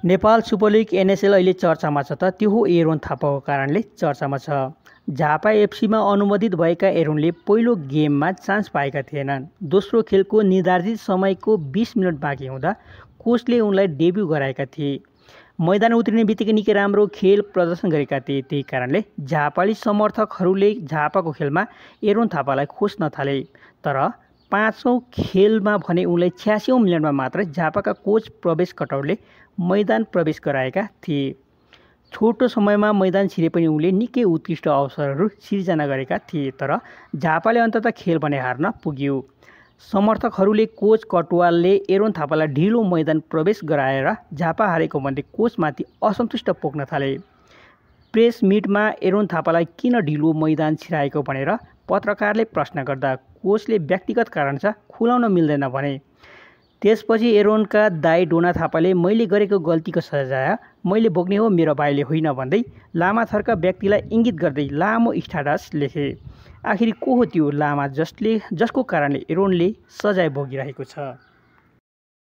Nepal super league NSL अहिले चर्चामा छ त त्यो हो एरोन थापाको कारणले चर्चामा छ। झापा एफसीमा अनुमोदित भएका एरोनले पहिलो गेममा चान्स पाएका थिएनन्। दोस्रो खेलको निर्धारित समयको 20 मिनट बाँकी हुँदा कोचले उनलाई डेब्यू गराएका थिए। मैदान उत्रिने बित्तिकै निकै राम्रो खेल प्रदर्शन गरेका थिए। त्यही कारणले झापाली समर्थकहरूले झापाको खेलमा एरोन थापालाई खोज्न थाले। तर 5औं खेलमा भने उनलाई 86औं मिनटमा मात्र झापाका कोच प्रवेश कटौरले मैदान प्रवेश गराएका थिए। छोटो समयमा मैदान छिरे पनि उनले निकै उत्कृष्ट अवसरहरू सिर्जना गरेका थिए। तर झापाले अन्ततः खेल भने हार्न पुग्यो। समर्थकहरूले कोच कटुवालले एरोन थापालाई ढिलो मैदान प्रवेश गराएर झापा हारेको भन्दै कोचमाथि असन्तुष्ट पोख्न थाले। प्रेस मिटमा एरोन थापालाई किन ढिलो मैदान छिराएको भनेर पत्रकारले प्रश्न गर्दा कोचले व्यक्तिगत कारण छ, खुलाउन मिल्दैन भने। त्यसपछि एरोनका दाइ डोना थापाले मैले गरेको गल्तीको सजाय मैले भोग्ने हो, मेरो भाइले होइन भन्दै लामाथरका व्यक्तिलाई इङ्गित गर्दै लामो स्ट्याटस लेखे। आखिर को हो त्यो लामा जसको कारणले एरोनले सजाय भोगिरहेको छ?